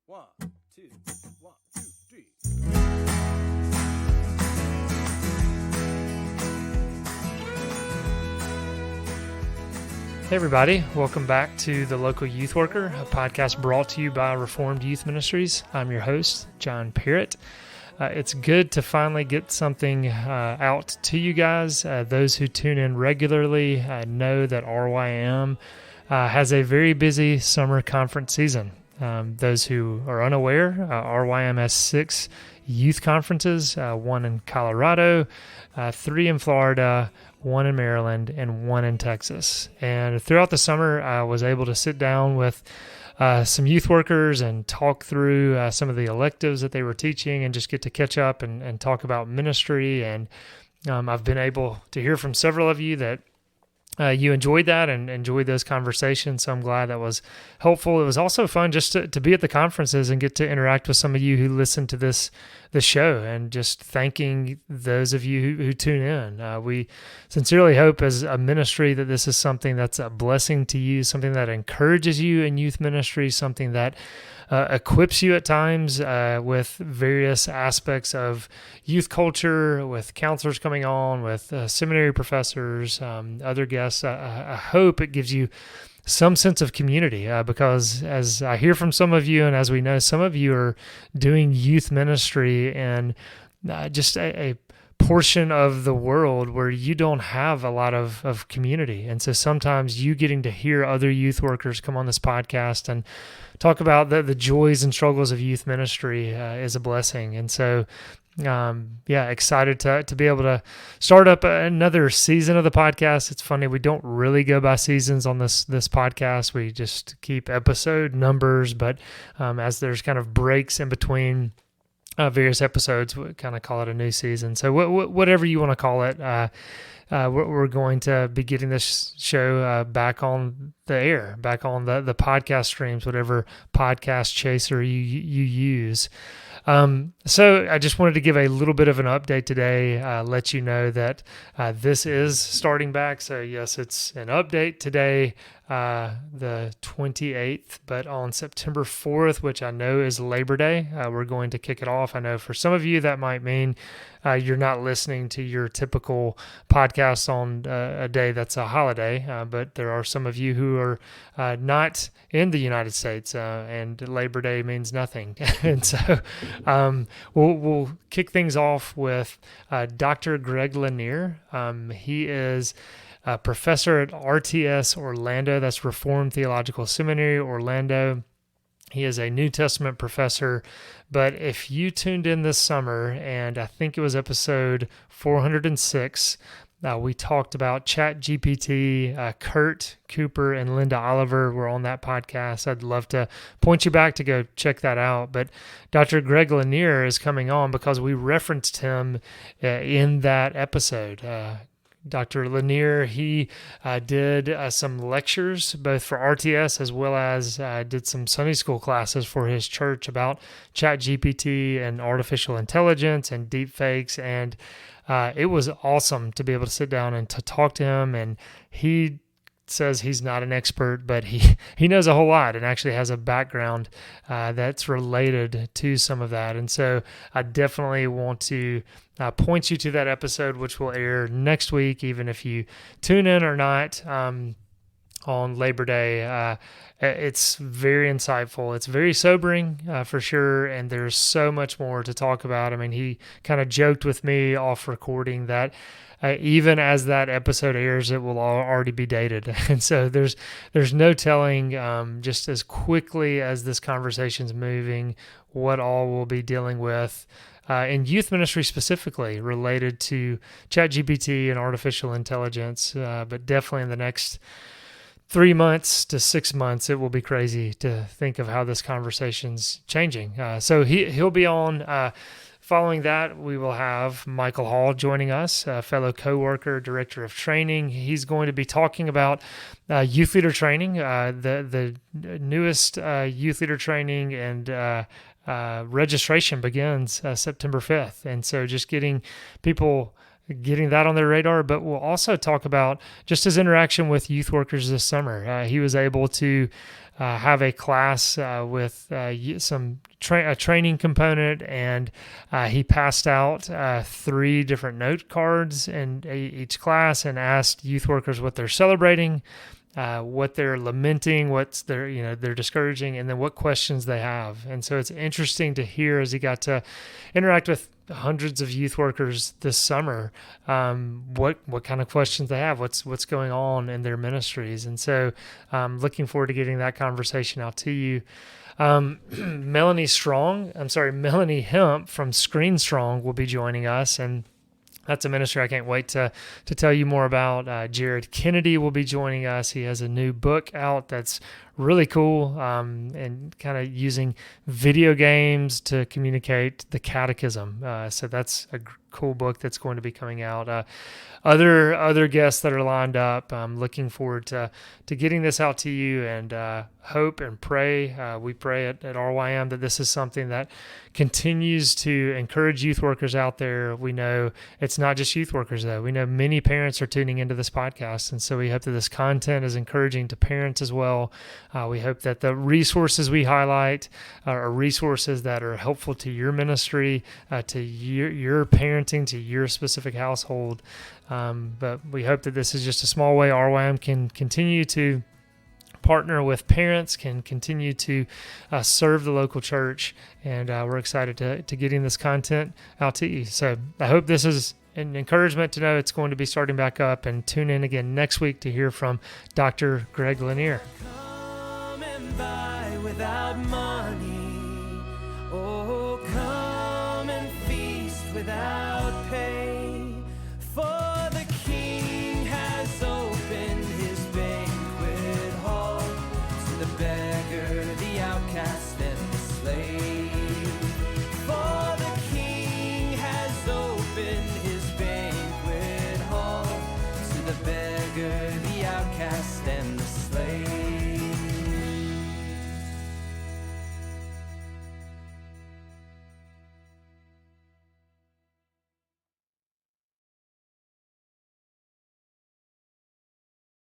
One, two, one, two, three. Hey everybody, welcome back to The Local Youth Worker, a podcast brought to you by Reformed Youth Ministries. I'm your host, John Parrott. It's good to finally get something out to you guys. Those who tune in regularly know that RYM has a very busy summer conference season. Those who are unaware, RYM has 6 youth conferences, 1 in Colorado, 3 in Florida, 1 in Maryland, and 1 in Texas. And throughout the summer, I was able to sit down with some youth workers and talk through some of the electives that they were teaching and just get to catch up and talk about ministry. And I've been able to hear from several of you that you enjoyed that and enjoyed those conversations. So I'm glad that was helpful. It was also fun just to be at the conferences and get to interact with some of you who listen to this show, and just thanking those of you who tune in. We sincerely hope as a ministry that this is something that's a blessing to you, something that encourages you in youth ministry, something that equips you at times with various aspects of youth culture, with counselors coming on, with seminary professors, other guests. I hope it gives you some sense of community, because as I hear from some of you, and as we know, some of you are doing youth ministry in just a portion of the world where you don't have a lot of community. And so sometimes you getting to hear other youth workers come on this podcast and talk about the joys and struggles of youth ministry is a blessing. And so excited to be able to start up another season of the podcast. It's funny, we don't really go by seasons on this podcast. We just keep episode numbers, but as there's kind of breaks in between various episodes, we kind of call it a new season. So whatever you want to call it, we're going to be getting this show back on the air, back on the podcast streams, whatever podcast chaser you use. So I just wanted to give a little bit of an update today, let you know that this is starting back. So yes, it's an update today, the 28th, but on September 4th, which I know is Labor Day, we're going to kick it off. I know for some of you that might mean you're not listening to your typical podcast on a day that's a holiday, but there are some of you who are not in the United States, and Labor Day means nothing. And so we'll kick things off with Dr. Greg Lanier. He is a professor at RTS Orlando, that's Reformed Theological Seminary, Orlando. He is a New Testament professor, but if you tuned in this summer, and I think it was episode 406, we talked about ChatGPT. Kurt Cooper and Linda Oliver were on that podcast. I'd love to point you back to go check that out. But Dr. Greg Lanier is coming on because we referenced him in that episode. Dr. Lanier, he did some lectures both for RTS as well as did some Sunday school classes for his church about ChatGPT and artificial intelligence and deepfakes. And it was awesome to be able to sit down and to talk to him. And he says he's not an expert, but he knows a whole lot and actually has a background that's related to some of that. And so I definitely want to point you to that episode, which will air next week, even if you tune in or not on Labor Day. It's very insightful. It's very sobering for sure, and there's so much more to talk about. I mean, he kind of joked with me off recording that even as that episode airs, it will already be dated. And so there's no telling just as quickly as this conversation's moving what all we'll be dealing with in youth ministry specifically related to ChatGPT and artificial intelligence, but definitely in the next 3 months to 6 months, it will be crazy to think of how this conversation's changing. So he'll be on. Following that, we will have Michael Hall joining us, a fellow coworker, director of training. He's going to be talking about youth leader training, the newest youth leader training, and registration begins September 5th. And so just getting people getting that on their radar, but we'll also talk about just his interaction with youth workers this summer. He was able to have a class with a training component, and he passed out 3 different note cards in each class and asked youth workers what they're celebrating, what they're lamenting, what's they're discouraging, and then what questions they have. And so it's interesting to hear, as he got to interact with hundreds of youth workers this summer, what kind of questions they have, what's going on in their ministries. And so looking forward to getting that conversation out to you. Melanie Hemp from Screen Strong will be joining us, and that's a ministry I can't wait to tell you more about. Jared Kennedy will be joining us. He has a new book out that's really cool, and kind of using video games to communicate the catechism. So that's a cool book that's going to be coming out. Other guests that are lined up. I'm looking forward to getting this out to you, and hope and pray. We pray at RYM that this is something that continues to encourage youth workers out there. We know it's not just youth workers, though. We know many parents are tuning into this podcast, and so we hope that this content is encouraging to parents as well. We hope that the resources we highlight are resources that are helpful to your ministry, to your parenting, to your specific household. But we hope that this is just a small way RYM can continue to partner with parents, can continue to serve the local church, and we're excited to getting this content out to you. So I hope this is an encouragement to know it's going to be starting back up, and tune in again next week to hear from Dr. Greg Lanier. Come and buy without money. Oh, come and feast without pay. For the King has opened his banquet hall to the beggar, the outcast, and the slave.